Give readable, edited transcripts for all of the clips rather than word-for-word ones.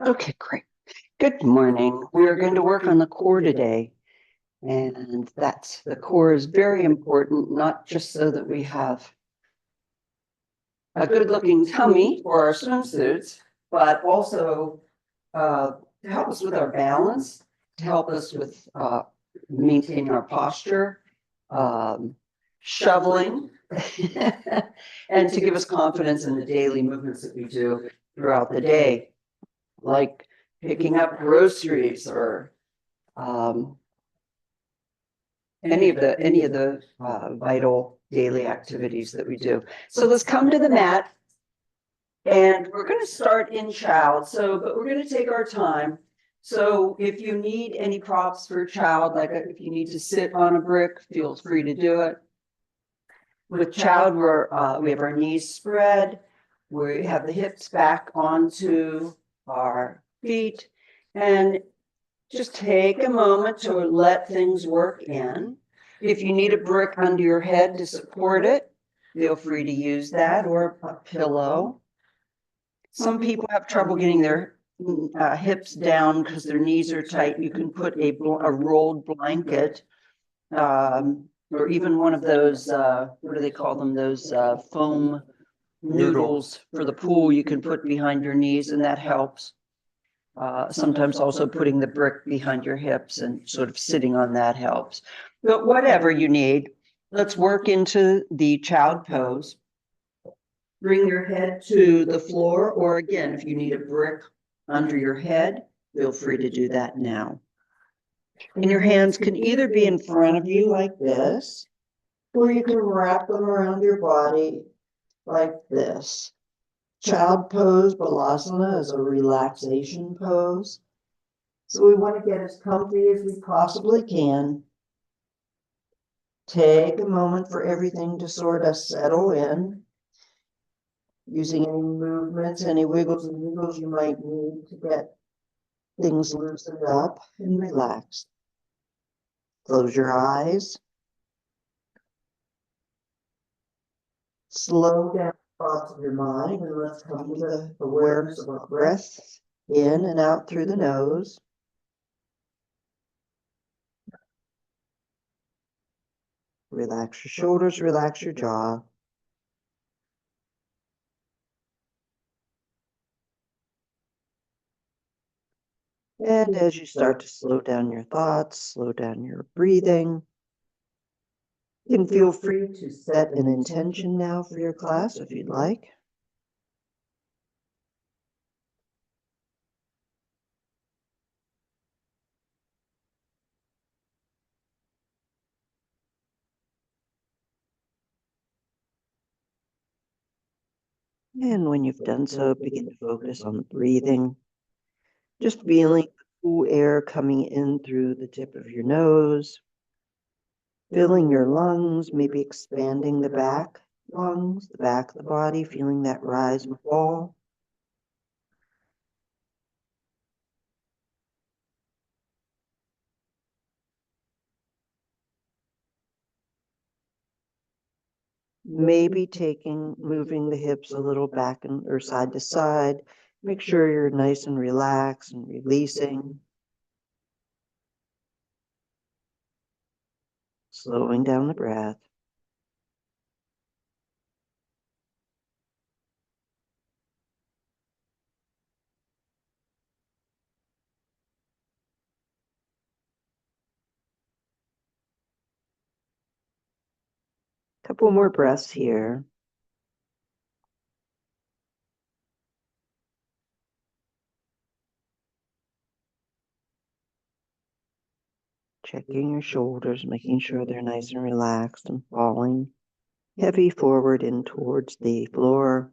Okay, great. Good morning. We are going to work on the core today. And the core is very important, not just so that we have a good looking tummy for our swimsuits, but also to help us with our balance, to help us with maintaining our posture, shoveling, and to give us confidence in the daily movements that we do throughout the day, like picking up groceries or um, any of the vital daily activities that we do. So let's come to the mat, and we're going to start in child. But we're going to take our time. So if you need any props for child, like if you need to sit on a brick, feel free to do it. With child, we have our knees spread. We have the hips back onto our feet, and just take a moment to let things work in. If you need a brick under your head to support it, feel free to use that, or a pillow. Some people have trouble getting their hips down because their knees are tight. You can put a rolled blanket, or even one of those, what do they call them? Those foam noodles for the pool you can put behind your knees, and that helps. Sometimes also putting the brick behind your hips and sort of sitting on that helps. But whatever you need, let's work into the child pose. Bring your head to the floor, or again, if you need a brick under your head, feel free to do that now. And your hands can either be in front of you like this, or you can wrap them around your body like this. Child pose, Balasana, is a relaxation pose. So we want to get as comfy as we possibly can. Take a moment for everything to sort of settle in, using any movements, any wiggles and wiggles you might need to get things loosened up and relaxed. Close your eyes. Slow down the thoughts of your mind, and let's come to the awareness of our breath in and out through the nose. Relax your shoulders, relax your jaw. And as you start to slow down your thoughts, slow down your breathing, you can feel free to set an intention now for your class if you'd like. And when you've done so, begin to focus on the breathing, just feeling the cool air coming in through the tip of your nose, filling your lungs, maybe expanding the back lungs, the back of the body, feeling that rise and fall. Maybe moving the hips a little back or side to side. Make sure you're nice and relaxed and releasing. Slowing down the breath. Couple more breaths here. Checking your shoulders, making sure they're nice and relaxed and falling heavy forward in towards the floor.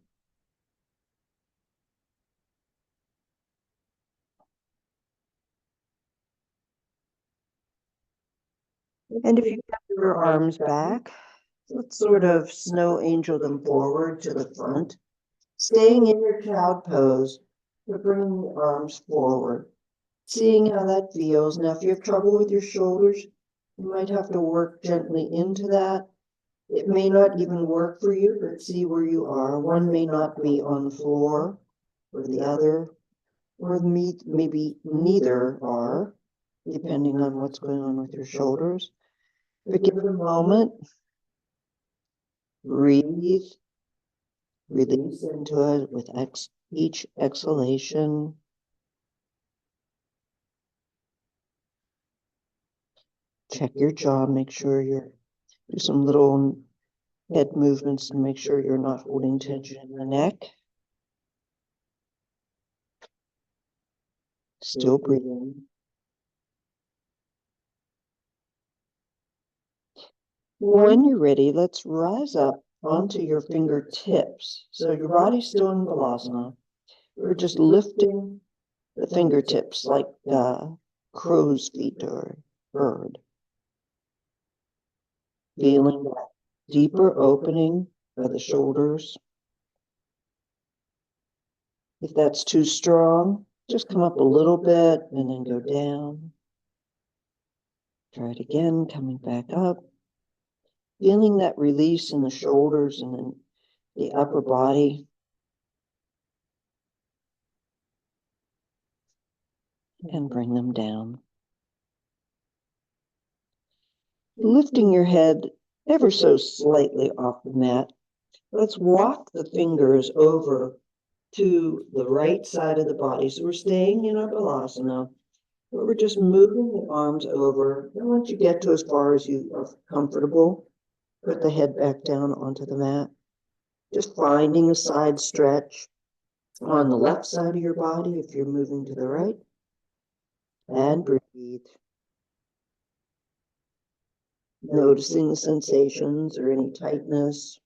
And if you have your arms back, let's sort of snow angel them forward to the front, staying in your child pose, but bringing the arms forward, seeing how that feels. Now, if you have trouble with your shoulders, you might have to work gently into that. It may not even work for you, but see where you are. One may not be on the floor or the other. or maybe neither are, depending on what's going on with your shoulders. But give it a moment, breathe, release into it with each exhalation. Check your jaw, make sure do some little head movements to make sure you're not holding tension in the neck. Still breathing. When you're ready, let's rise up onto your fingertips. So your body's still in Balasana. We're just lifting the fingertips like crow's feet or bird. Feeling that deeper opening of the shoulders. If that's too strong, just come up a little bit and then go down. Try it again, coming back up. Feeling that release in the shoulders and then the upper body. And bring them down. Lifting your head ever so slightly off the mat, let's walk the fingers over to the right side of the body. So we're staying in our Balasana, but we're just moving the arms over. And once you get to as far as you are comfortable, put the head back down onto the mat. Just finding a side stretch on the left side of your body if you're moving to the right. And breathe. Noticing the sensations or any tightness,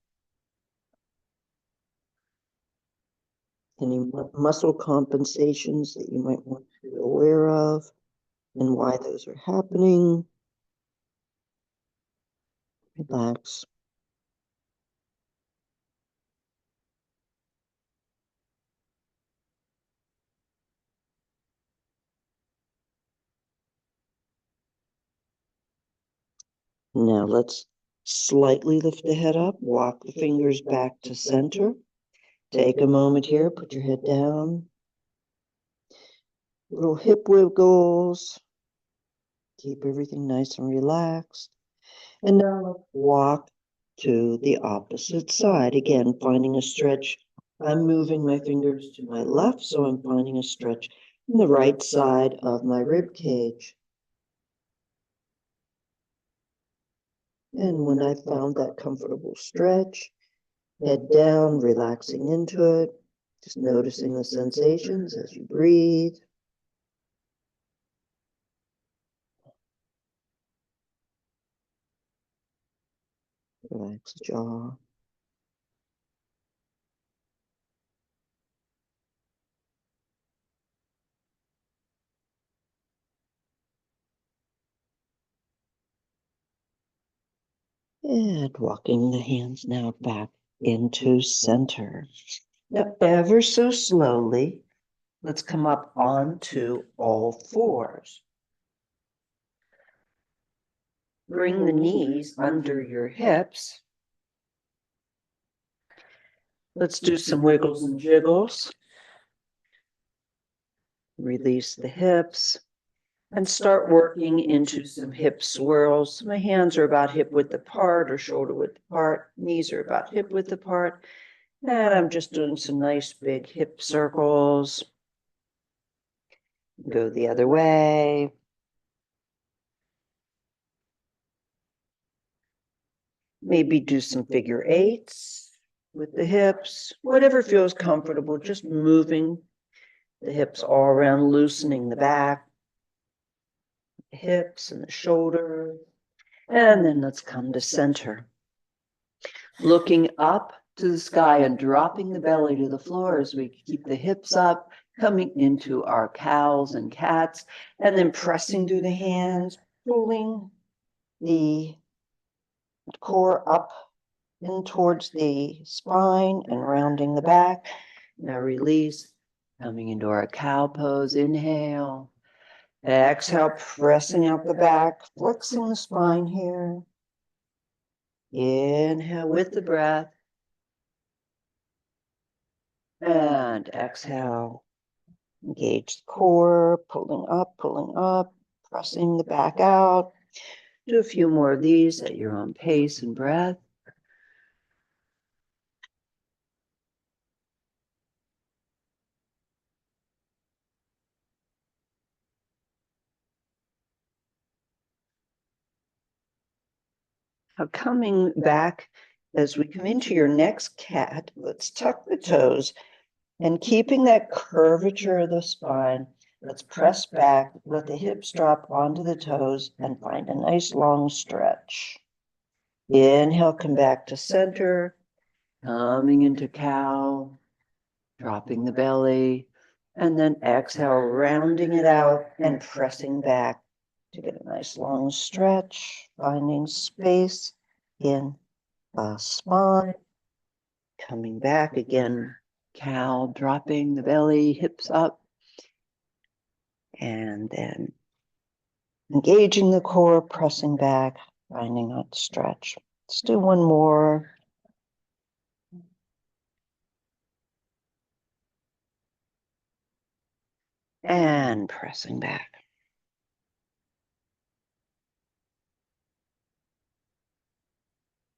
any muscle compensations that you might want to be aware of and why those are happening. Relax. Now let's slightly lift the head up, walk the fingers back to center. Take a moment here, put your head down. Little hip wiggles. Keep everything nice and relaxed. And now let's walk to the opposite side. Again, finding a stretch. I'm moving my fingers to my left, so I'm finding a stretch on the right side of my rib cage. And when I found that comfortable stretch, head down, relaxing into it, just noticing the sensations as you breathe. Relax the jaw. And walking the hands now back into center. Now, ever so slowly, let's come up onto all fours. Bring the knees under your hips. Let's do some wiggles and jiggles. Release the hips and start working into some hip swirls. My hands are about hip width apart or shoulder width apart. Knees are about hip width apart. And I'm just doing some nice big hip circles. Go the other way. Maybe do some figure eights with the hips, whatever feels comfortable, just moving the hips all around, loosening the back, the hips and the shoulder. And then let's come to center. Looking up to the sky and dropping the belly to the floor as we keep the hips up, coming into our cows and cats, and then pressing through the hands, pulling the core up in towards the spine and rounding the back. Now release, coming into our cow pose. Inhale. Exhale, pressing out the back, flexing the spine here. Inhale with the breath. And exhale. Engage the core, pulling up, pressing the back out. Do a few more of these at your own pace and breath. Now coming back, as we come into your next cat, let's tuck the toes and keeping that curvature of the spine, let's press back, let the hips drop onto the toes and find a nice long stretch. Inhale, come back to center, coming into cow, dropping the belly, and then exhale, rounding it out and pressing back to get a nice long stretch, finding space in the spine. Coming back again, cow, dropping the belly, hips up, and then engaging the core, pressing back, finding that stretch. Let's do one more. And pressing back.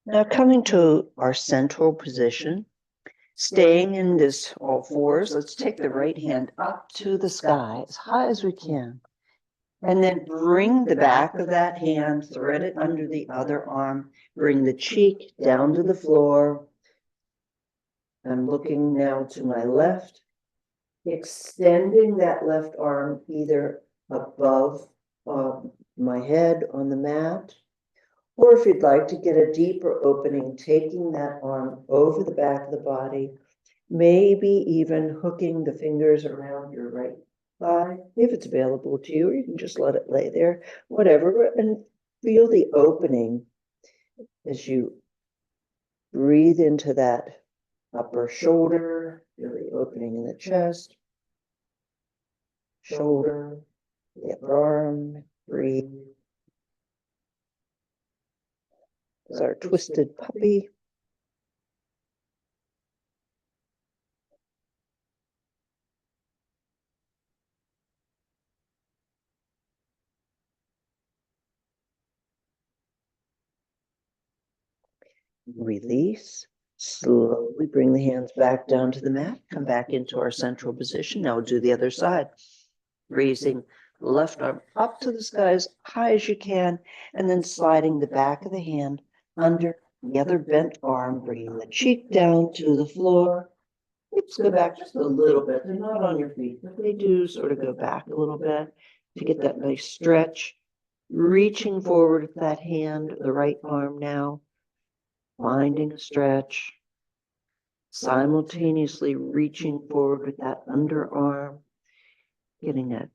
Now coming to our central position, staying in this all fours, let's take the right hand up to the sky as high as we can. And then bring the back of that hand, thread it under the other arm, bring the cheek down to the floor. I'm looking now to my left, extending that left arm either above my head on the mat, or if you'd like to get a deeper opening, taking that arm over the back of the body, maybe even hooking the fingers around your right thigh, if it's available to you, or you can just let it lay there, whatever, and feel the opening as you breathe into that upper shoulder, feel the opening in the chest, shoulder, the upper arm, breathe. This is our twisted puppy. Release. Slowly bring the hands back down to the mat. Come back into our central position. Now we'll do the other side. Raising the left arm up to the sky as high as you can, and then sliding the back of the hand under the other bent arm, bringing the cheek down to the floor. Hips go back just a little bit. They're not on your feet, but they do sort of go back a little bit to get that nice stretch. Reaching forward with that hand, the right arm now, finding a stretch, simultaneously reaching forward with that underarm, getting that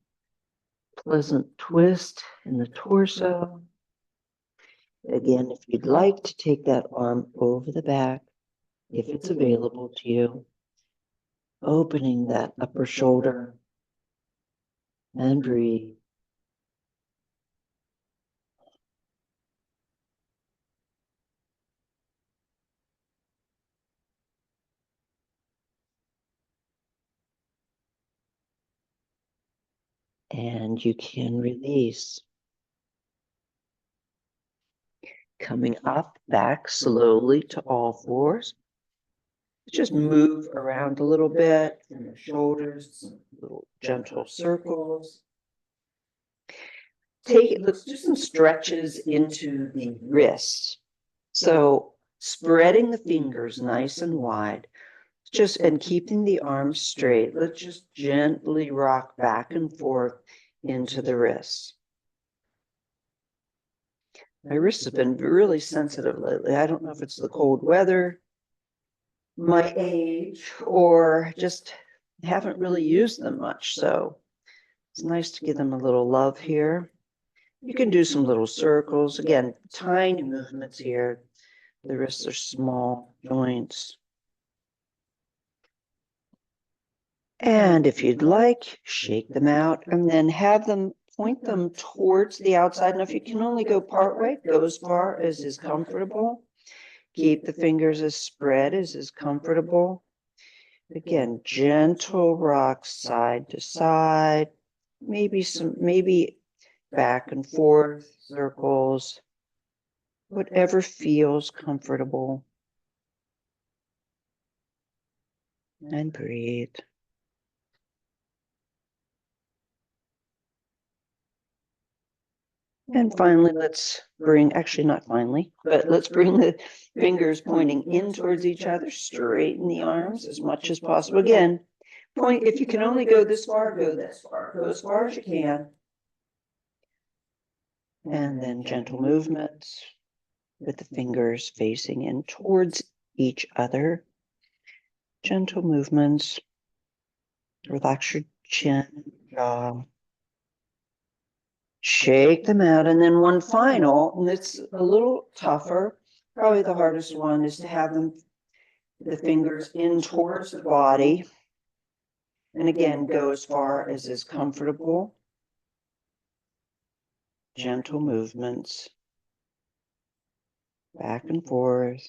pleasant twist in the torso. Again, if you'd like to take that arm over the back, if it's available to you, opening that upper shoulder and breathe. And you can release. Coming up, back slowly to all fours. Just move around a little bit in the shoulders, some little gentle circles. Let's do some stretches into the wrists. So spreading the fingers nice and wide, and keeping the arms straight. Let's just gently rock back and forth into the wrists. My wrists have been really sensitive lately. I don't know if it's the cold weather, my age, or just haven't really used them much. So it's nice to give them a little love here. You can do some little circles. Again, tiny movements here. The wrists are small joints. And if you'd like, shake them out and then have them point them towards the outside. And if you can only go part way, go as far as is comfortable. Keep the fingers as spread as is comfortable. Again, gentle rocks side to side, maybe back and forth, circles, whatever feels comfortable. And breathe. And finally, not finally, but let's bring the fingers pointing in towards each other, straighten the arms as much as possible. Again, point, if you can only go this far, go this far. Go as far as you can. And then gentle movements with the fingers facing in towards each other. Gentle movements. Relax your chin, jaw. Shake them out. And then one final, and it's a little tougher, probably the hardest one, is to have the fingers in towards the body. And again, go as far as is comfortable. Gentle movements. Back and forth.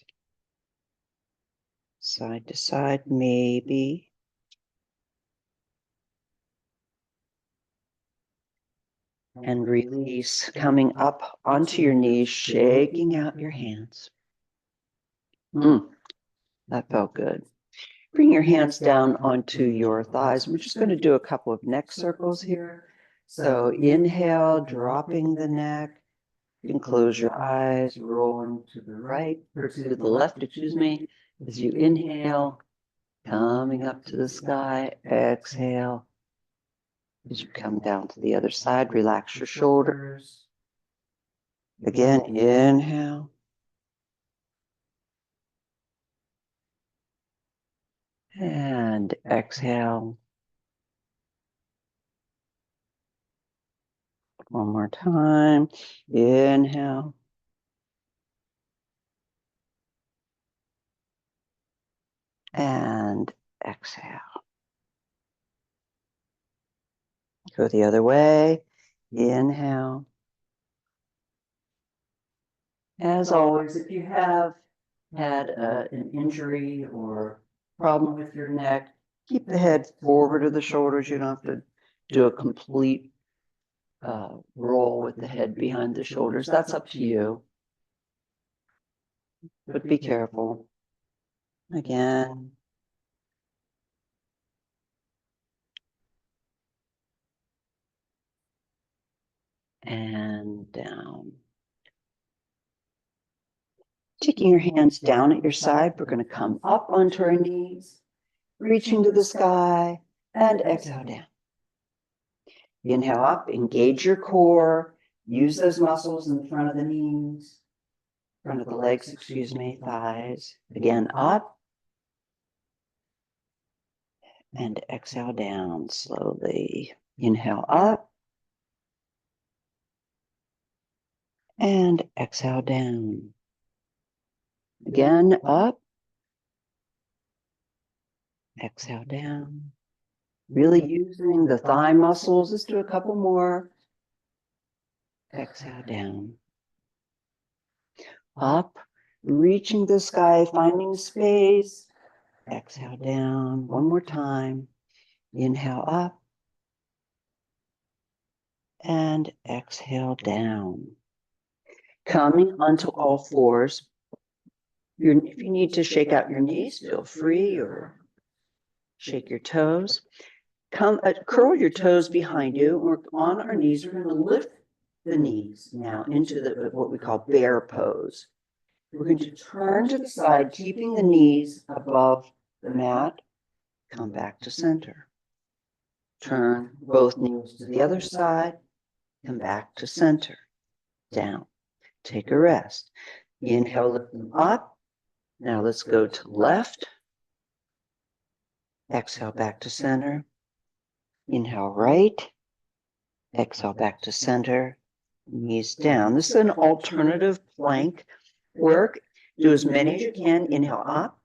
Side to side, maybe. And release, coming up onto your knees, shaking out your hands. That felt good. Bring your hands down onto your thighs. We're just going to do a couple of neck circles here. So inhale, dropping the neck. You can close your eyes, rolling to the right, or to the left, excuse me. As you inhale, coming up to the sky, exhale. As you come down to the other side, relax your shoulders. Again, inhale. And exhale. One more time. Inhale. And exhale. Go the other way. Inhale. As always, if you have had an injury or problem with your neck, keep the head forward of the shoulders. You don't have to do a complete roll with the head behind the shoulders. That's up to you. But be careful. Again. And down. Taking your hands down at your side, we're going to come up onto our knees, reaching to the sky, and exhale down. Inhale up, engage your core, use those muscles in the front of the knees, front of the legs, excuse me, thighs. Again, up, and exhale down slowly. Inhale up, and exhale down. Again, up, exhale down. Really using the thigh muscles. Let's do a couple more. Exhale down. Up, reaching the sky, finding space. Exhale down. One more time. Inhale up. And exhale down. Coming onto all fours. If you need to shake out your knees, feel free, or shake your toes. Curl your toes behind you. We're on our knees. We're going to lift the knees now into what we call bear pose. We're going to turn to the side, keeping the knees above the mat. Come back to center. Turn both knees to the other side. Come back to center. Down. Take a rest. Inhale, lift them up. Now let's go to left. Exhale back to center. Inhale right. Exhale back to center. Knees down. This is an alternative plank work. Do as many as you can. Inhale up.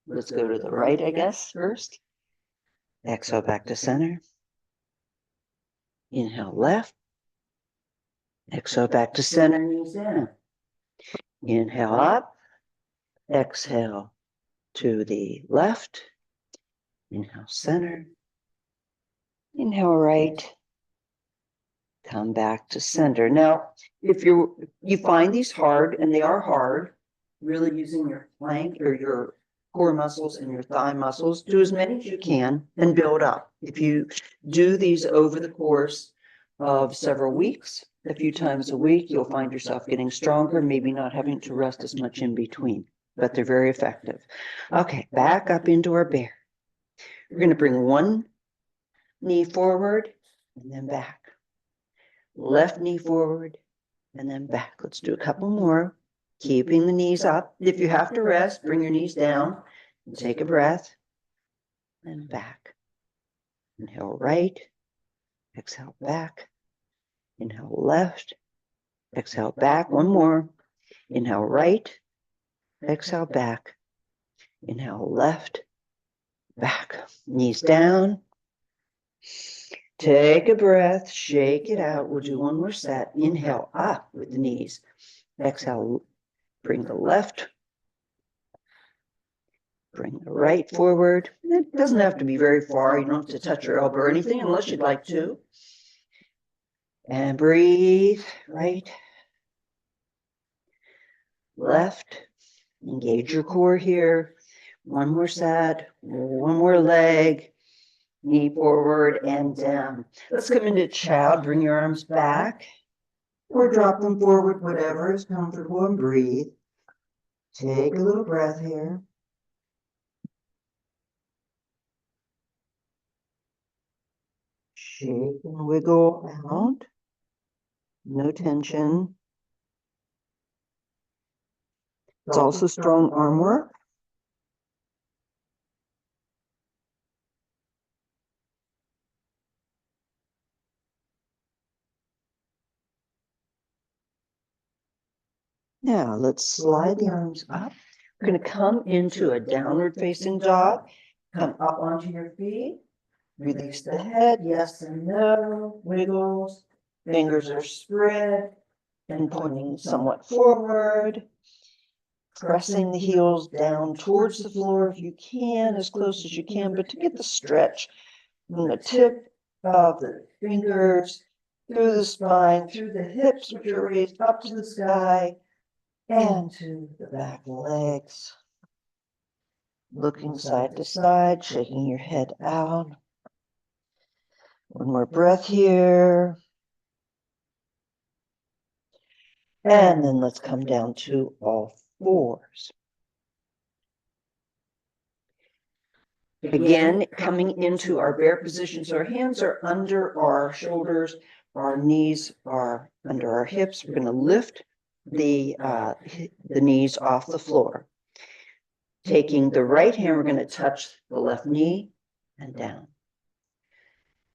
Let's go to the right, I guess, first. Exhale back to center. Inhale left. Exhale back to center. Knees down. Inhale up. Exhale to the left. Inhale, center. Inhale, right. Come back to center. Now, if you find these hard, and they are hard, really using your flank or your core muscles and your thigh muscles, do as many as you can and build up. If you do these over the course of several weeks, a few times a week, you'll find yourself getting stronger, maybe not having to rest as much in between, but they're very effective. Okay, back up into our bear. We're going to bring one knee forward and then back. Left knee forward and then back. Let's do a couple more. Keeping the knees up. If you have to rest, bring your knees down and take a breath. And back. Inhale right. Exhale back. Inhale left. Exhale back. One more. Inhale right. Exhale back. Inhale left. Back. Knees down. Take a breath. Shake it out. We'll do one more set. Inhale up with the knees. Exhale. Bring the left. Bring the right forward. It doesn't have to be very far. You don't have to touch your elbow or anything unless you'd like to. And breathe. Right. Left. Engage your core here. One more set. One more leg. Knee forward and down. Let's come into child. Bring your arms back. Or drop them forward, whatever is comfortable, and breathe. Take a little breath here. Shake and wiggle out. No tension. It's also strong arm work. Now let's slide the arms up. We're going to come into a downward facing dog. Come up onto your feet. Release the head, yes and no. Wiggles. Fingers are spread and pointing somewhat forward. Pressing the heels down towards the floor if you can, as close as you can, but to get the stretch from the tip of the fingers through the spine, through the hips, which are raised up to the sky, and to the back legs. Looking side to side, shaking your head out. One more breath here. And then let's come down to all fours. Again, coming into our bear position. So our hands are under our shoulders. Our knees are under our hips. We're going to lift the knees off the floor. Taking the right hand, we're going to touch the left knee and down.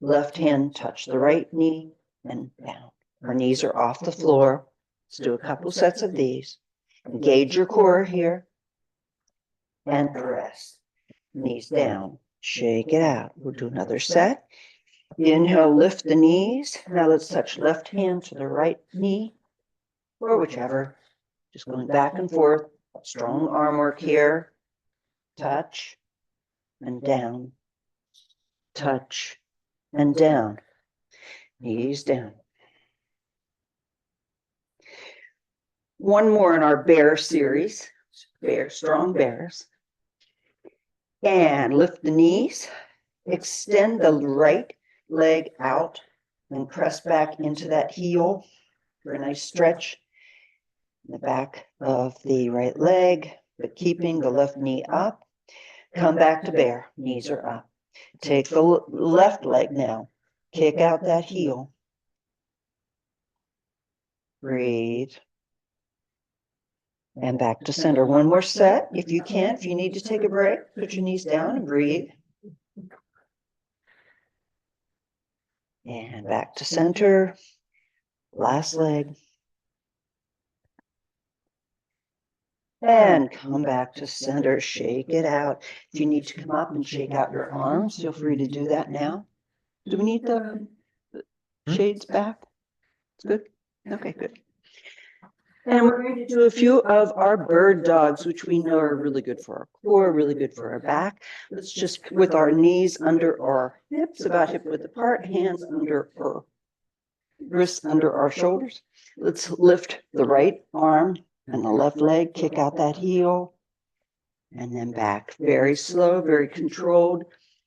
Left hand, touch the right knee and down. Our knees are off the floor. Let's do a couple sets of these. Engage your core here and rest. Knees down. Shake it out. We'll do another set. Inhale, lift the knees. Now let's touch left hand to the right knee or whichever. Just going back and forth. Strong arm work here. Touch and down. Touch and down. Knees down. One more in our bear series. Bear, strong bears. And lift the knees. Extend the right leg out and press back into that heel for a nice stretch in the back of the right leg, but keeping the left knee up. Come back to bear. Knees are up. Take the left leg now. Kick out that heel. Breathe. And back to center. One more set. If you can, if you need to take a break, put your knees down and breathe. And back to center. Last leg. And come back to center. Shake it out. If you need to come up and shake out your arms, feel free to do that now. Do we need the shades back? It's good? Okay, good. And we're going to do a few of our bird dogs, which we know are really good for our core, really good for our back. Let's just, with our knees under our hips, about hip width apart, hands under our wrists under our shoulders. Let's lift the right arm and the left leg, kick out that heel, and then back. Very slow, very controlled,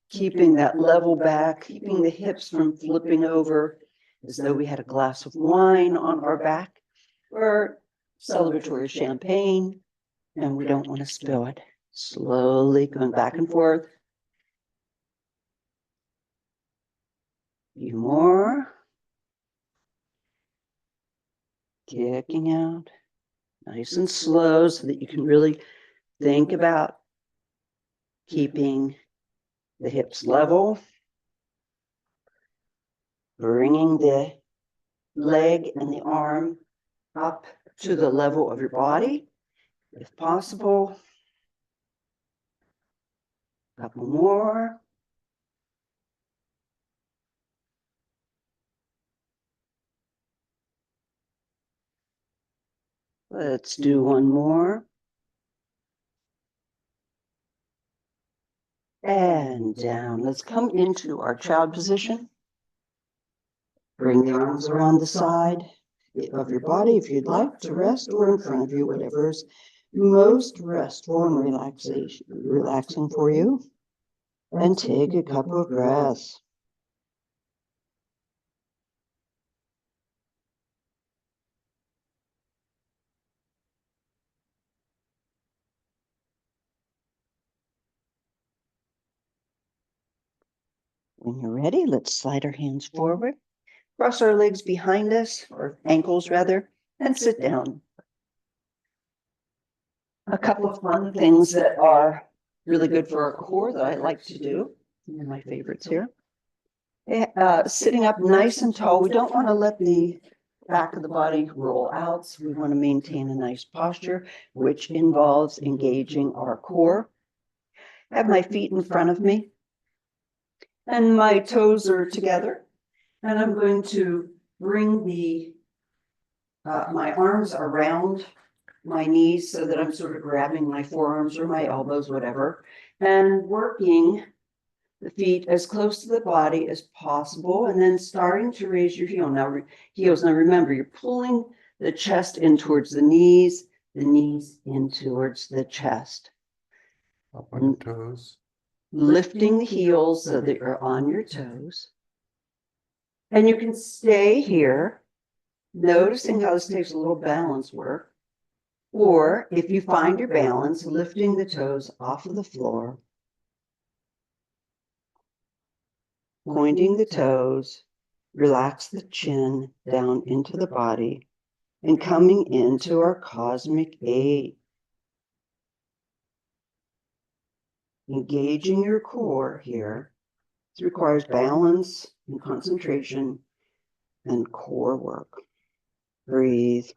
keeping that level back, keeping the hips from flipping over as though we had a glass of wine on our back or celebratory champagne, and we don't want to spill it. Slowly going back and forth. A few more. Kicking out. Nice and slow so that you can really think about keeping the hips level. Bringing the leg and the arm up to the level of your body, if possible. Couple more. Let's do one more. And down. Let's come into our child position. Bring the arms around the side of your body if you'd like to rest, or in front of you, whatever is most restful and relaxing for you. And take a couple of breaths. When you're ready, let's slide our hands forward, cross our legs behind us, or ankles rather, and sit down. A couple of fun things that are really good for our core that I like to do. These are my favorites here. Sitting up nice and tall. We don't want to let the back of the body roll out. So we want to maintain a nice posture, which involves engaging our core. Have my feet in front of me, and my toes are together. And I'm going to bring my arms around my knees so that I'm sort of grabbing my forearms or my elbows, whatever, and working the feet as close to the body as possible, and then starting to raise your heels. Now remember, you're pulling the chest in towards the knees in towards the chest. Up on your toes. Lifting the heels so that you're on your toes. And you can stay here, noticing how this takes a little balance work. Or if you find your balance, lifting the toes off of the floor, pointing the toes, relax the chin down into the body, and coming into our cosmic 8. Engaging your core here. This requires balance and concentration and core work. Breathe.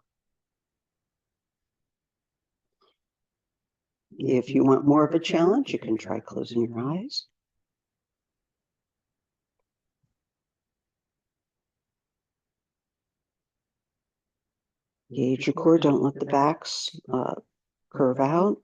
If you want more of a challenge, you can try closing your eyes. Engage your core. Don't let the backs curve out.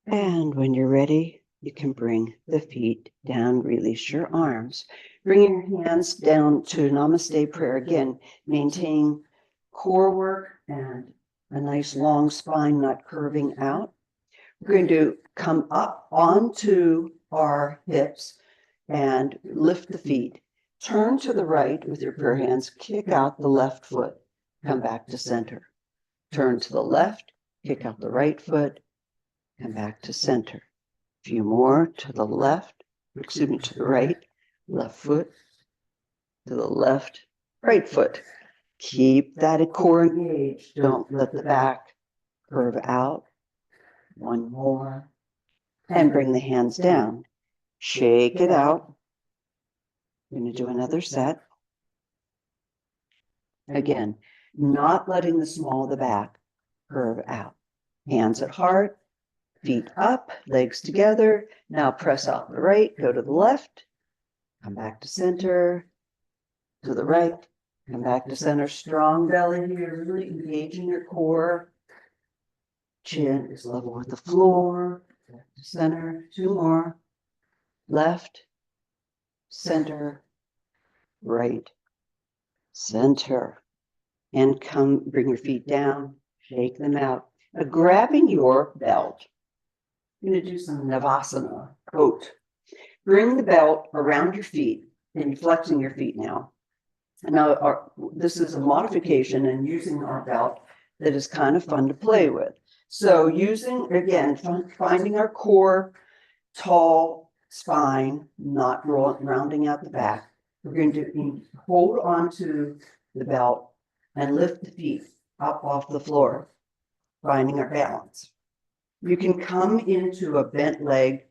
And when you're ready, you can bring the feet down, release your arms. Bring your hands down to Namaste prayer. Again, maintain core work and a nice long spine, not curving out. We're going to come up onto our hips and lift the feet. Turn to the right with your prayer hands, kick out the left foot, come back to center. Turn to the left, kick out the right foot, come back to center. A few more to the left, to the right, left foot, to the left, right foot. Keep that core engaged. Don't let the back curve out. One more. And bring the hands down. Shake it out. We're going to do another set. Again, not letting the small of the back curve out. Hands at heart. Feet up, legs together. Now press out the right, go to the left, come back to center, to the right, Come back to center, strong belly here, really engaging your core. Chin is level with the floor. Back to center, 2 more. Left, center, right, center. And come, bring your feet down, shake them out. Now, grabbing your belt, you're going to do some Navasana, coat. Bring the belt around your feet and flexing your feet now. Now, this is a modification and using our belt that is kind of fun to play with. So using, again, finding our core, tall spine, not rounding out the back. We're going to hold on to the belt and lift the feet up off the floor, finding our balance. You can come into a bent leg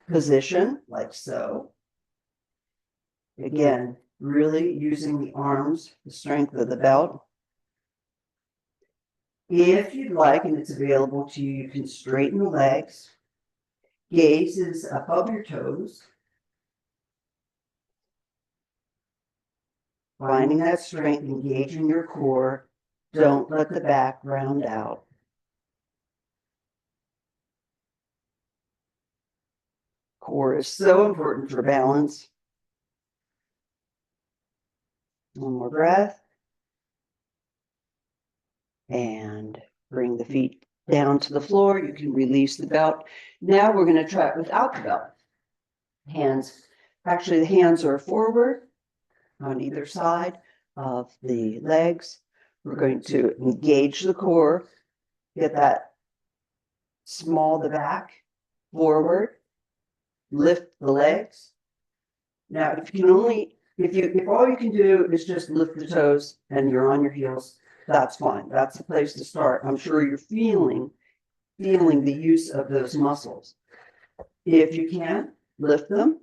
position, like so. Again, really using the arms, the strength of the belt. If you'd like, and it's available to you, you can straighten the legs. Gaze is above your toes. Finding that strength, engaging your core. Don't let the back round out. Core is so important for balance. One more breath. And bring the feet down to the floor. You can release the belt. Now we're going to try it without the belt. Hands, actually the hands are forward on either side of the legs. We're going to engage the core, get that small the back, forward, lift the legs. Now, if you can only, if all you can do is just lift the toes and you're on your heels, that's fine. That's the place to start. I'm sure you're feeling the use of those muscles. If you can, lift them,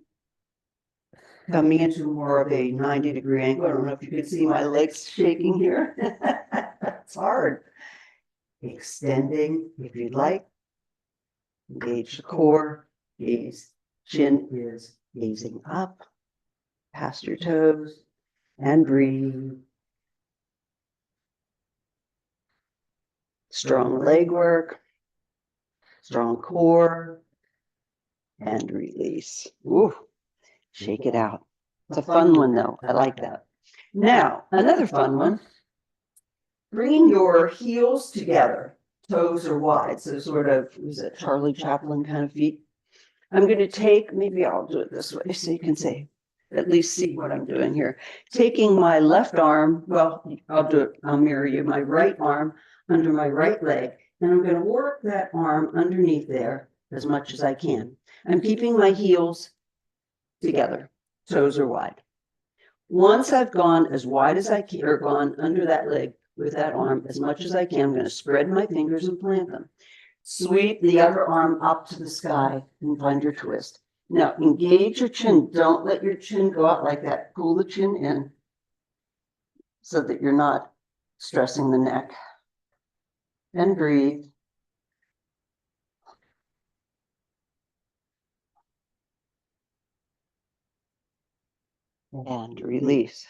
coming into more of a 90-degree angle. I don't know if you can see my legs shaking here. It's hard. Extending, if you'd like. Engage the core, gaze. Chin is gazing up, past your toes, and breathe. Strong leg work, strong core, and release. Ooh, shake it out. It's a fun one, though. I like that. Now, another fun one. Bringing your heels together, toes are wide, so sort of, was it Charlie Chaplin kind of feet? I'm going to take, maybe I'll do it this way so you can see, at least see what I'm doing here. Taking my left arm, well, I'll do it, I'll mirror you, my right arm under my right leg, and I'm going to work that arm underneath there as much as I can. I'm keeping my heels together, toes are wide. Once I've gone as wide as I can, or gone under that leg with that arm as much as I can, I'm going to spread my fingers and plant them. Sweep the other arm up to the sky and find your twist. Now, engage your chin. Don't let your chin go out like that. Pull the chin in so that you're not stressing the neck. And breathe. And release.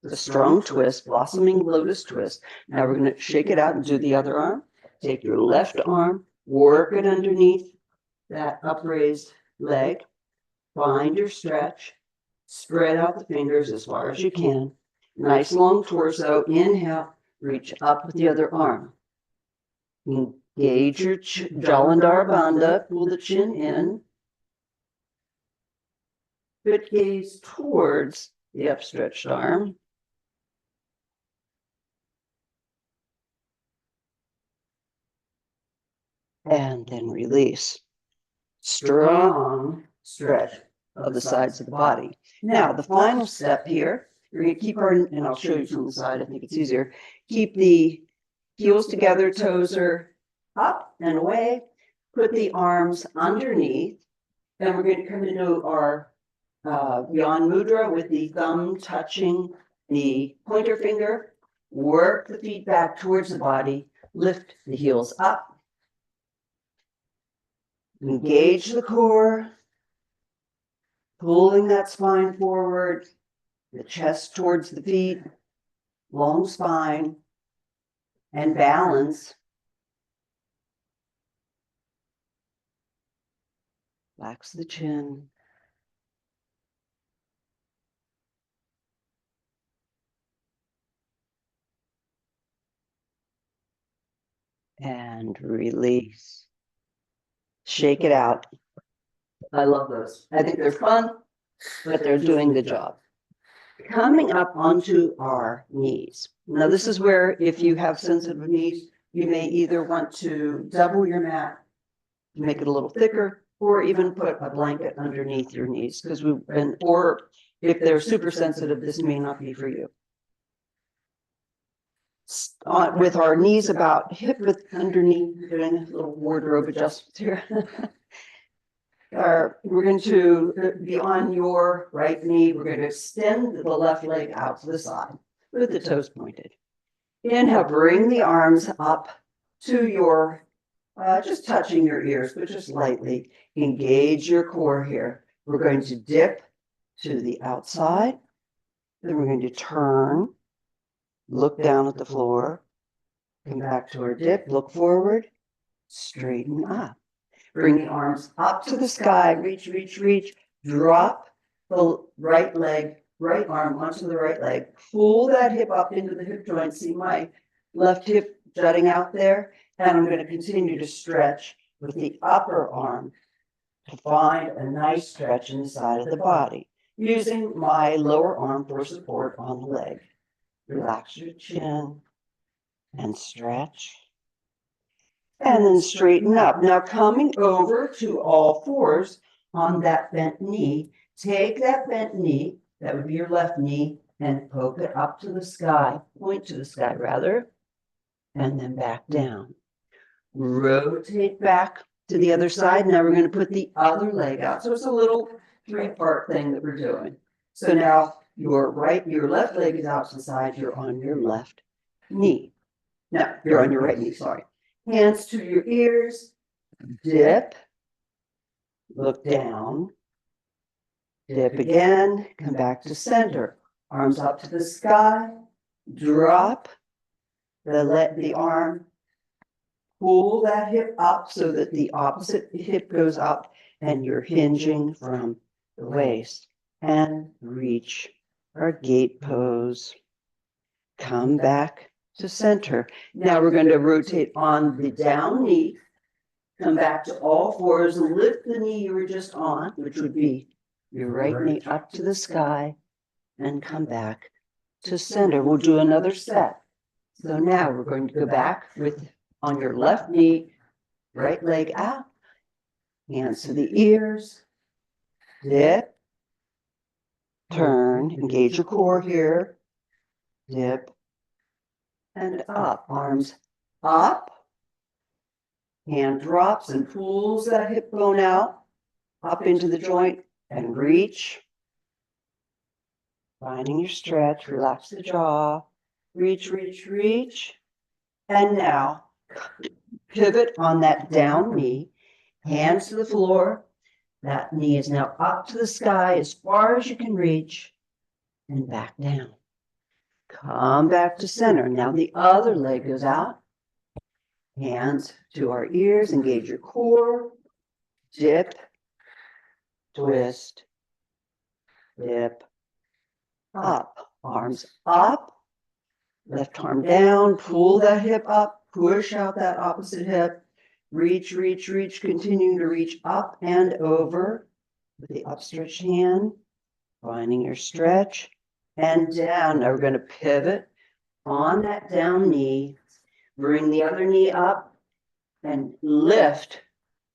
The strong twist, blossoming lotus twist. Now we're going to shake it out and do the other arm. Take your left arm, work it underneath that upraised leg. Find your stretch. Spread out the fingers as far as you can. Nice long torso. Inhale, reach up with the other arm. Engage your Jalandhara Bandha. Pull the chin in. But gaze towards the upstretched arm. And then release. Strong stretch of the sides of the body. Now, the final step here, you're going to keep our, and I'll show you from the side, I think it's easier. Keep the heels together, toes are up and away. Put the arms underneath. Then we're going to come into our Yan Mudra with the thumb touching the pointer finger. Work the feet back towards the body. Lift the heels up. Engage the core. Pulling that spine forward. The chest towards the feet. long spine, and balance. Relax the chin. And release. Shake it out. I love those. I think they're fun, but they're doing the job. Coming up onto our knees. Now, this is where if you have sensitive knees, you may either want to double your mat, make it a little thicker, or even put a blanket underneath your knees, because or if they're super sensitive, this may not be for you. With our knees about hip width underneath, doing a little wardrobe adjustment here. We're going to be on your right knee. We're going to extend the left leg out to the side with the toes pointed. Inhale, bring the arms up to your, just touching your ears, but just lightly. Engage your core here. We're going to dip to the outside. Then we're going to turn, look down at the floor, come back to our dip, look forward, straighten up. Bring the arms up to the sky, reach, reach, reach, drop the right leg, right arm onto the right leg, pull that hip up into the hip joint. See my left hip jutting out there? And I'm going to continue to stretch with the upper arm to find a nice stretch in the side of the body, using my lower arm for support on the leg. Relax your chin and stretch. And then straighten up. Now coming over to all fours on that bent knee, take that bent knee, that would be your left knee, and poke it up to the sky, point to the sky rather, and then back down. Rotate back to the other side. Now we're going to put the other leg out. So it's a little three-part thing that we're doing. So now your left leg is out to the side, you're on your left knee. No, you're on your right knee, sorry. Hands to your ears, dip, look down, dip again, come back to center, arms up to the sky, drop, the arm, pull that hip up so that the opposite hip goes up and you're hinging from the waist, and reach our gate pose, come back to center. Now we're going to rotate on the down knee, come back to all fours, and lift the knee you were just on, which would be your right knee up to the sky, and come back to center. We'll do another set. So now we're going to go back on your left knee, right leg out, hands to the ears, dip, turn, engage your core here, dip, and up, arms up, hand drops and pulls that hip bone out, up into the joint, and reach. Finding your stretch, relax the jaw, reach, reach, reach. And now pivot on that down knee, hands to the floor. That knee is now up to the sky as far as you can reach, and back down. Come back to center. Now the other leg goes out. Hands to our ears, engage your core, dip, twist, dip, up, arms up, left arm down, pull that hip up, push out that opposite hip, reach, reach, reach, continuing to reach up and over with the upstretched hand, finding your stretch, and down. Now we're going to pivot on that down knee, bring the other knee up, and lift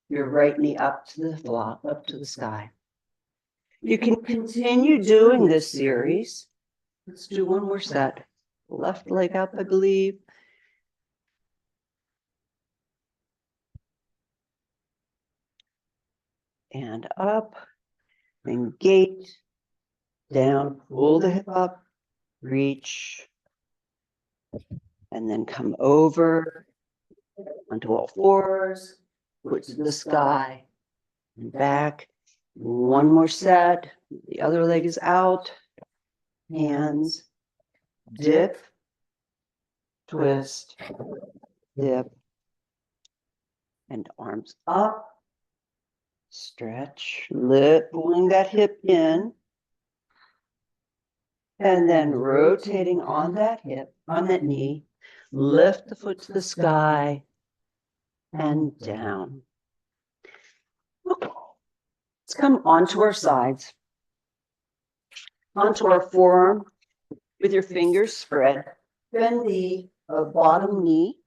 your right knee up to the sky. You can continue doing this series. Let's do one more set. Left leg up, I believe. And up, and gate, down, pull the hip up, reach, and then come over onto all fours, foot to the sky, and back. One more set. The other leg is out. Hands, dip, twist, dip, and arms up, stretch, pulling that hip in, and then rotating on that hip, on that knee, lift the foot to the sky and down. Okay. Let's come onto our sides, onto our forearm with your fingers spread. Bend the bottom knee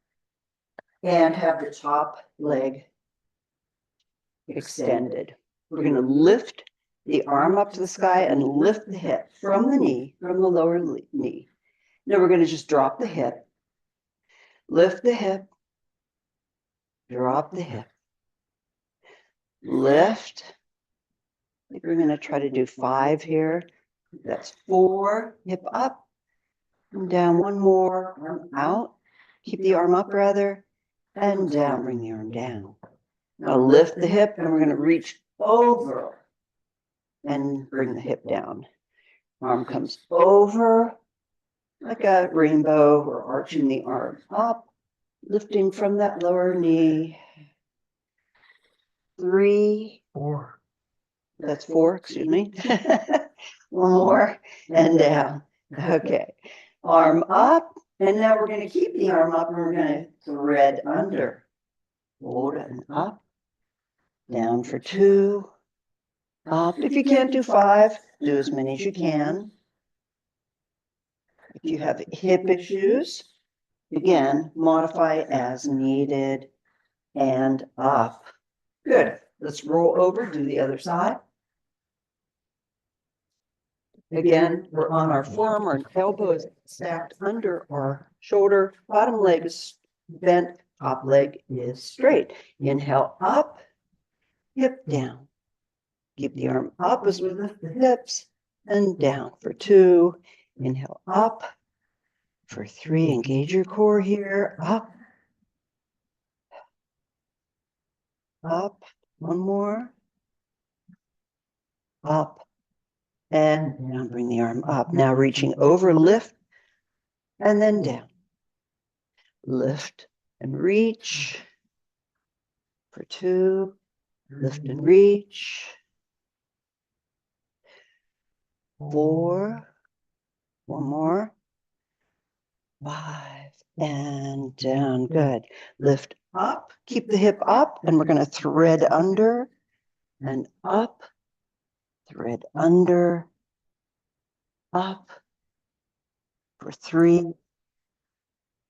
and have the top leg extended. We're going to lift the arm up to the sky and lift the hip from the knee, from the lower knee. Now we're going to just drop the hip, lift the hip, drop the hip, lift. I think we're going to try to do 5 here. That's 4, hip up, and down, 1 more, arm out. Keep the arm up rather, and down, bring the arm down. Now lift the hip and we're going to reach over and bring the hip down. Arm comes over like a rainbow or arching the arm up, lifting from that lower knee. 3, 4. that's 4, excuse me. 1 more and down. Okay. Arm up. And now we're going to keep the arm up and we're going to thread under. Hold it and up. Down for 2. Up. If you can't do 5, do as many as you can. If you have hip issues, again, modify as needed and up. Good. Let's roll over, do the other side. Again, we're on our forearm, our elbow is stacked under our shoulder, bottom leg is bent, top leg is straight. Inhale up, hip down. Keep the arm up as we lift the hips and down for 2. Inhale up for 3. Engage your core here. Up. Up. 1 more. Up. And down. Bring the arm up. Now reaching over, lift, and then down. Lift and reach for 2. Lift and reach. 4. 1 more. 5 and down. Good. Lift up. Keep the hip up, and we're going to thread under and up. Thread under, up for 3,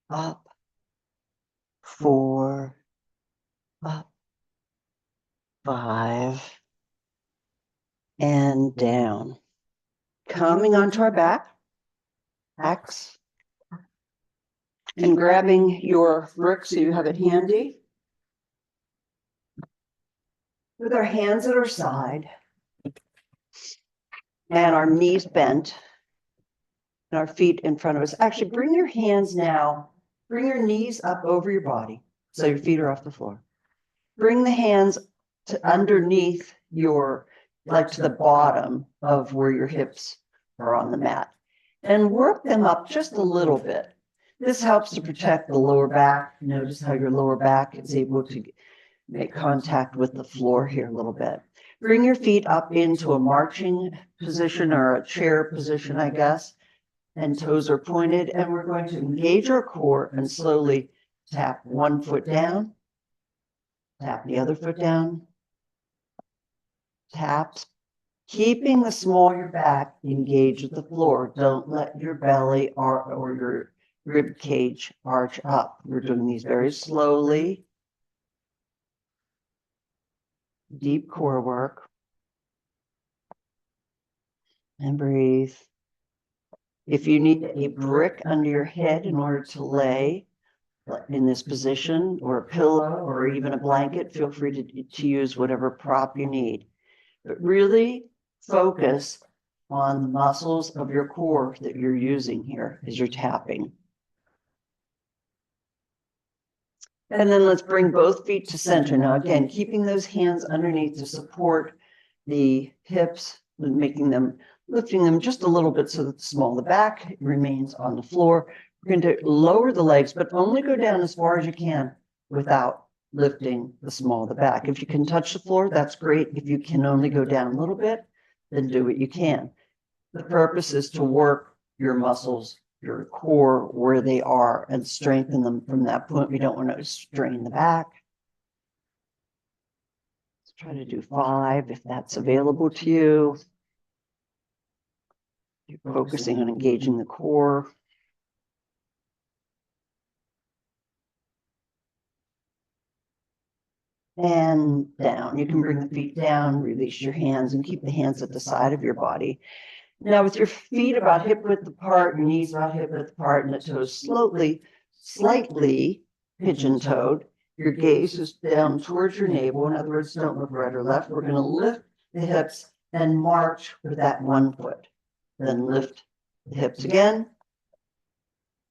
up, 4, up, 5, and down. Coming onto our backs, and grabbing your brick so you have it handy. With our hands at our side and our knees bent and our feet in front of us. Actually, bring your hands now, bring your knees up over your body so your feet are off the floor. Bring the hands to underneath like to the bottom of where your hips are on the mat, and work them up just a little bit. This helps to protect the lower back. Notice how your lower back is able to make contact with the floor here a little bit. Bring your feet up into a marching position or a chair position, I guess, and toes are pointed. And we're going to engage our core and slowly tap 1 foot down, tap the other foot down, taps, keeping the small of your back engaged with the floor. Don't let your belly or your rib cage arch up. We're doing these very slowly. Deep core work. And breathe. If you need a brick under your head in order to lay in this position, or a pillow, or even a blanket, feel free to use whatever prop you need. But really focus on the muscles of your core that you're using here as you're tapping. And then let's bring both feet to center. Now, again, keeping those hands underneath to support the hips, lifting them just a little bit so that the small of the back remains on the floor. We're going to lower the legs, but only go down as far as you can without lifting the small of the back. If you can touch the floor, that's great. If you can only go down a little bit, then do what you can. The purpose is to work your muscles, your core, where they are, and strengthen them from that point. We don't want to strain the back. Let's try to do 5 if that's available to you. You're focusing on engaging the core. And down. You can bring the feet down, release your hands, and keep the hands at the side of your body. Now, with your feet about hip width apart, your knees about hip width apart, and the toes slightly pigeon-toed, your gaze is down towards your navel. In other words, don't look right or left. We're going to lift the hips and march with that one foot. Then lift the hips again,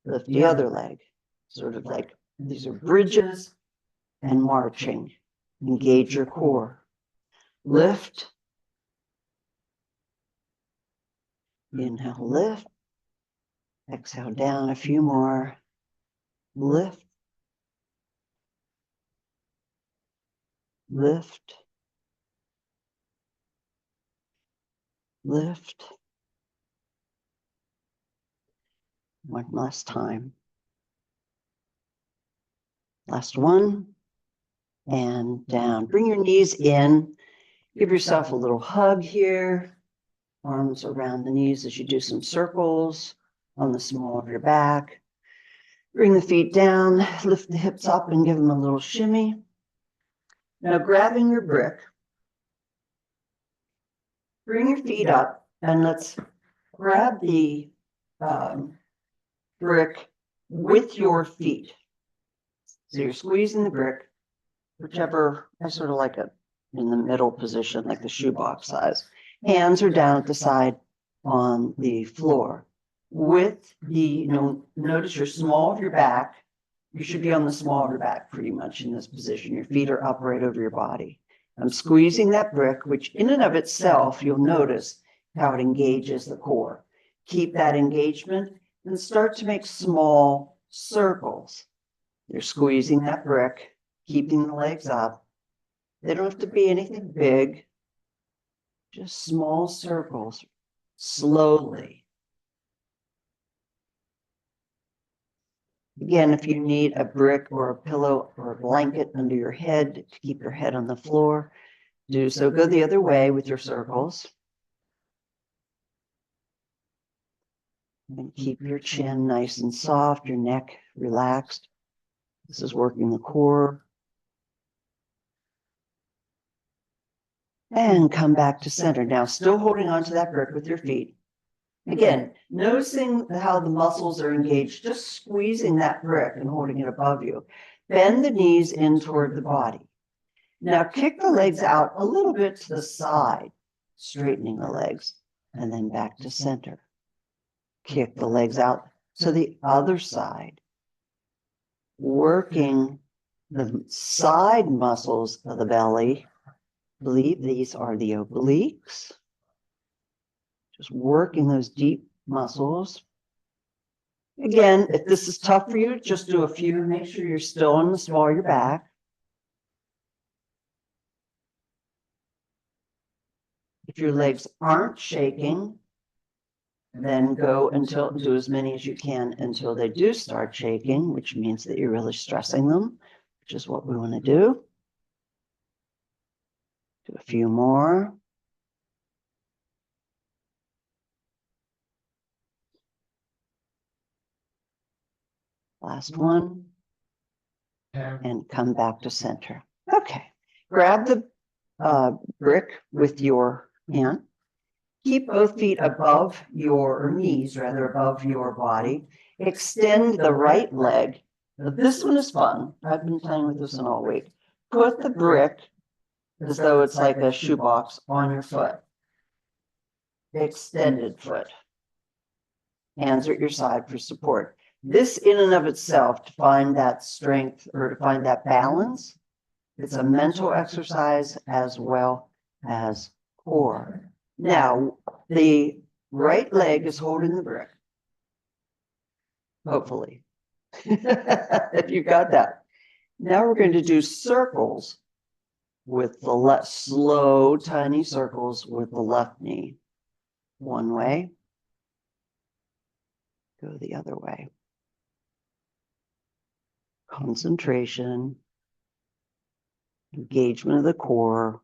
lift the other leg. Sort of like these are bridges and marching. Engage your core. Lift. Inhale, lift. Exhale down a few more. Lift. Lift. Lift. One last time. Last one. And down. Bring your knees in. Give yourself a little hug here. Arms around the knees as you do some circles on the small of your back. Bring the feet down. Lift the hips up and give them a little shimmy. Now, grabbing your brick, bring your feet up and let's grab the brick with your feet. So you're squeezing the brick, whichever, I sort of like it in the middle position, like the shoebox size. Hands are down at the side on the floor. With the, notice your small of your back. You should be on the small of your back pretty much in this position. Your feet are up right over your body. I'm squeezing that brick, which in and of itself, you'll notice how it engages the core. Keep that engagement and start to make small circles. You're squeezing that brick, keeping the legs up. They don't have to be anything big, just small circles, slowly. Again, if you need a brick or a pillow or a blanket under your head to keep your head on the floor, do so. Go the other way with your circles. And keep your chin nice and soft, your neck relaxed. This is working the core. And come back to center. Now, still holding onto that brick with your feet. Again, noticing how the muscles are engaged, just squeezing that brick and holding it above you. Bend the knees in toward the body. Now kick the legs out a little bit to the side, straightening the legs, and then back to center. Kick the legs out to the other side, working the side muscles of the belly. I believe these are the obliques. Just working those deep muscles. Again, if this is tough for you, just do a few. Make sure you're still on the small of your back. If your legs aren't shaking, then go until do as many as you can until they do start shaking, which means that you're really stressing them, which is what we want to do. Do a few more. Last one. And come back to center. Okay. Grab the brick with your hand. Keep both feet above your knees, rather above your body. Extend the right leg. Now, this one is fun. I've been playing with this one all week. Put the brick as though it's like a shoebox on your foot. Extended foot. Hands at your side for support. This in and of itself, to find that strength or to find that balance, it's a mental exercise as well as core. Now, the right leg is holding the brick. hopefully. If you got that. Now we're going to do circles with the left, slow, tiny circles with the left knee. One way. Go the other way. Concentration. Engagement of the core.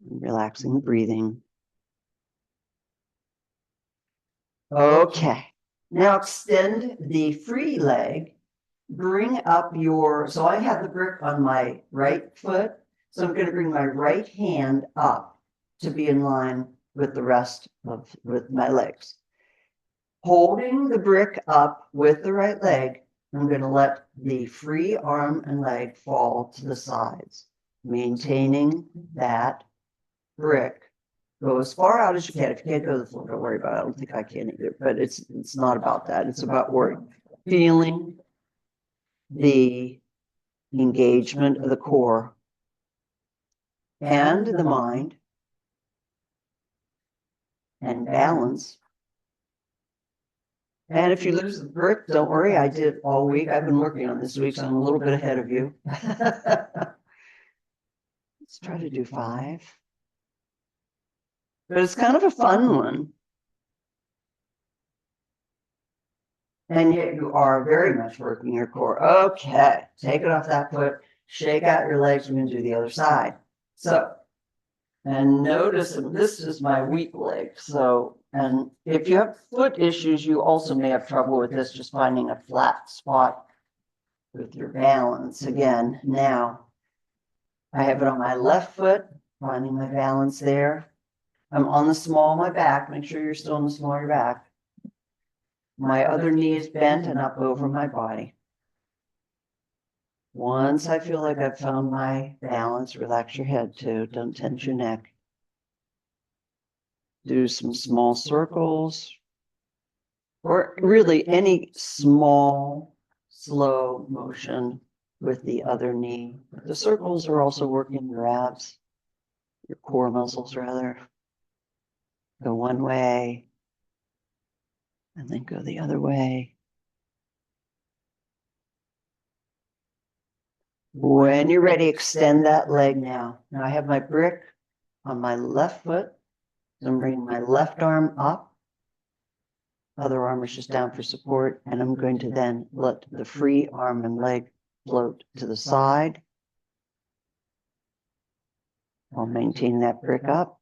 Relaxing the breathing. Okay. Now extend the free leg. Bring up your, so I have the brick on my right foot. So I'm going to bring my right hand up to be in line with the rest of, with my legs. Holding the brick up with the right leg, I'm going to let the free arm and leg fall to the sides, maintaining that brick. Go as far out as you can. If you can't go to the floor, don't worry about it. I don't think I can either, but it's not about that. It's about feeling the engagement of the core and the mind and balance. And if you lose the brick, don't worry. I did all week. I've been working on this week, so I'm a little bit ahead of you. Let's try to do 5. But it's kind of a fun one. And yet you are very much working your core. Okay, take it off that foot, shake out your legs. We're going to do the other side. So, and notice this is my weak leg. So, and if you have foot issues, you also may have trouble with this, just finding a flat spot with your balance. Again, now I have it on my left foot, finding my balance there. I'm on the small of my back. Make sure you're still on the small of your back. My other knee is bent and up over my body. Once I feel like I've found my balance, relax your head too. Don't tense your neck. Do some small circles, or really any small, slow motion with the other knee. The circles are also working your abs, your core muscles rather. Go one way, and then go the other way. When you're ready, extend that leg now. Now I have my brick on my left foot. So I'm bringing my left arm up. Other arm is just down for support. And I'm going to then let the free arm and leg float to the side. I'll maintain that brick up.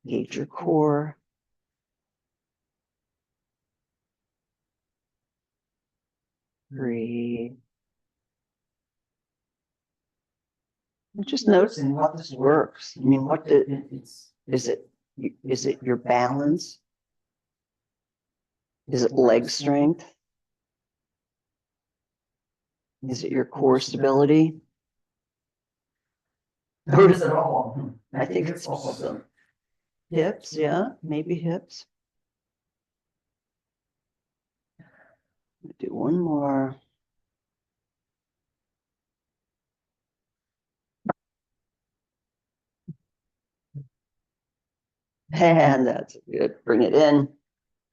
Engage your core. Breathe. And just noticing what this works. I mean, is it your balance? Is it leg strength? Is it your core stability? Or is it all? I think it's all of them. Hips, yeah, maybe hips. Do one more. And that's good. Bring it in.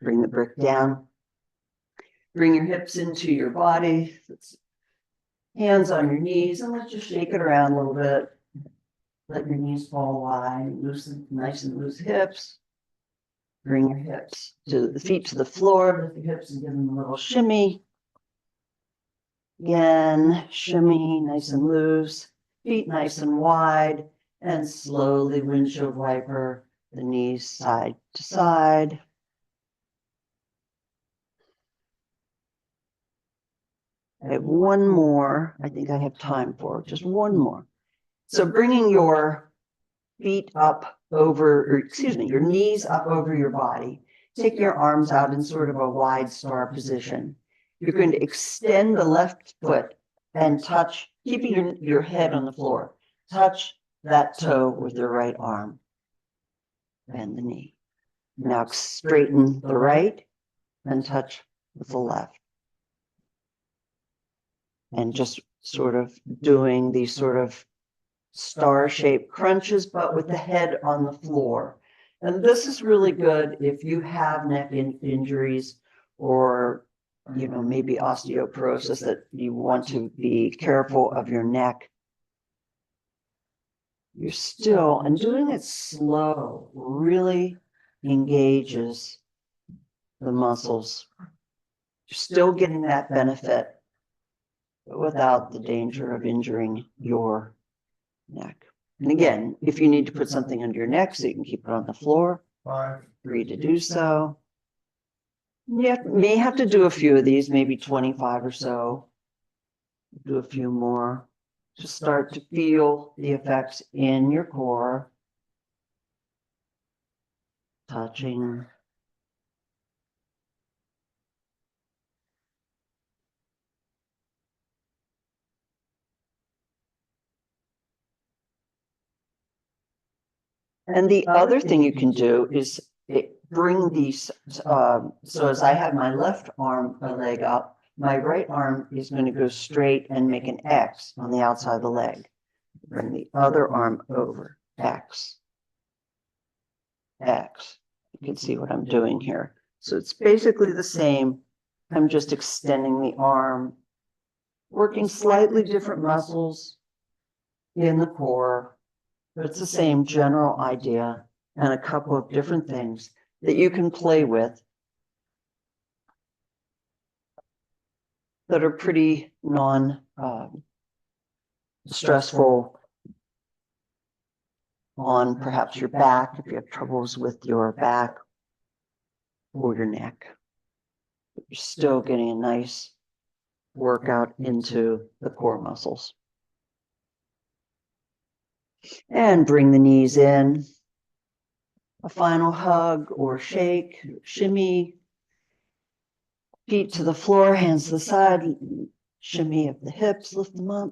Bring the brick down. Bring your hips into your body. Hands on your knees, and let's just shake it around a little bit. Let your knees fall wide. Loosen, nice and loose hips. Bring your hips to the feet to the floor. Lift your hips and give them a little shimmy. Again, shimmy, nice and loose. Feet nice and wide. And slowly windshield wiper the knees side to side. I have one more. I think I have time for just one more. So bringing your feet up over, or excuse me, your knees up over your body. Take your arms out in sort of a wide star position. You're going to extend the left foot and touch, keeping your head on the floor. Touch that toe with your right arm. Bend the knee. Now straighten the right and touch with the left. And just sort of doing these sort of star-shaped crunches, but with the head on the floor. And this is really good if you have neck injuries or, maybe osteoporosis that you want to be careful of your neck. You're still, and doing it slow really engages the muscles. You're still getting that benefit, but without the danger of injuring your neck. And again, if you need to put something under your neck so you can keep it on the floor, free to do so. You may have to do a few of these, maybe 25 or so. Do a few more to start to feel the effects in your core. Touching. And the other thing you can do is bring these, so as I have my left arm, my leg up, my right arm is going to go straight and make an X on the outside of the leg. Bring the other arm over, X, X. You can see what I'm doing here. So it's basically the same. I'm just extending the arm, working slightly different muscles in the core, but it's the same general idea and a couple of different things that you can play with that are pretty non-stressful on perhaps your back, if you have troubles with your back or your neck. But you're still getting a nice workout into the core muscles. And bring the knees in. A final hug or shake, shimmy. Feet to the floor, hands to the side, shimmy of the hips, lift them up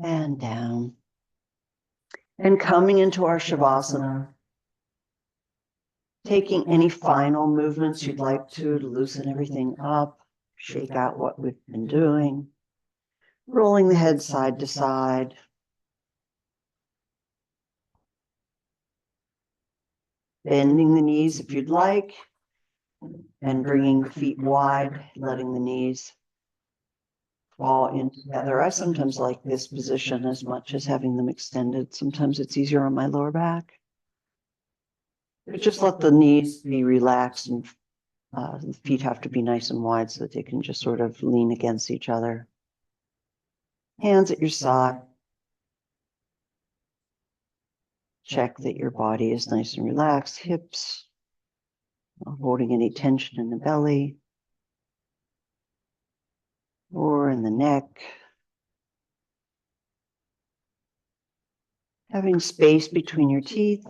and down. And coming into our Shavasana, taking any final movements you'd like to loosen everything up, shake out what we've been doing, rolling the head side to side. Bending the knees if you'd like, and bringing the feet wide, letting the knees fall in together. I sometimes like this position as much as having them extended. Sometimes it's easier on my lower back. But just let the knees be relaxed and the feet have to be nice and wide so that they can just sort of lean against each other. Hands at your side. Check that your body is nice and relaxed. Hips, not holding any tension in the belly or in the neck. Having space between your teeth.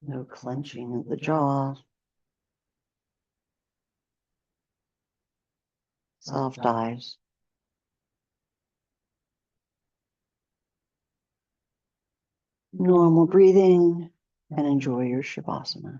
No clenching of the jaw. Soft eyes. Normal breathing and enjoy your Shavasana.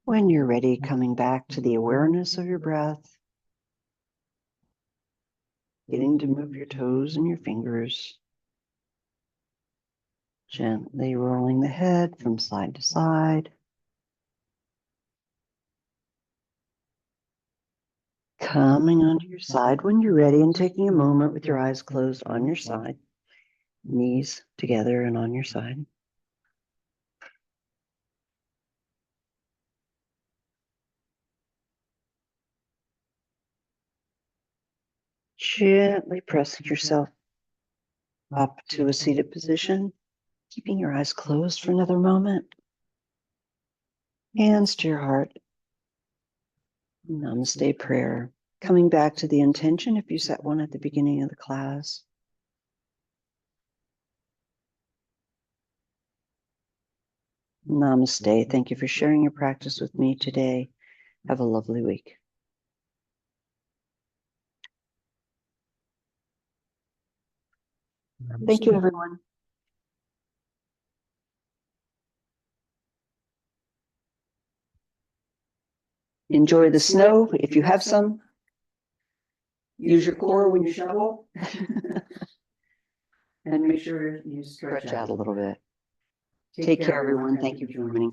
When you're ready, coming back to the awareness of your breath, getting to move your toes and your fingers, gently rolling the head from side to side. Coming onto your side when you're ready and taking a moment with your eyes closed on your side, knees together and on your side. Gently pressing yourself up to a seated position, keeping your eyes closed for another moment. Hands to your heart. Namaste prayer. Coming back to the intention if you set one at the beginning of the class. Namaste. Thank you for sharing your practice with me today. Have a lovely week. Thank you, everyone. Enjoy the snow if you have some. Use your core when you shovel. And make sure you stretch Stretch out out. a little bit. Take care, everyone. Thank you for joining.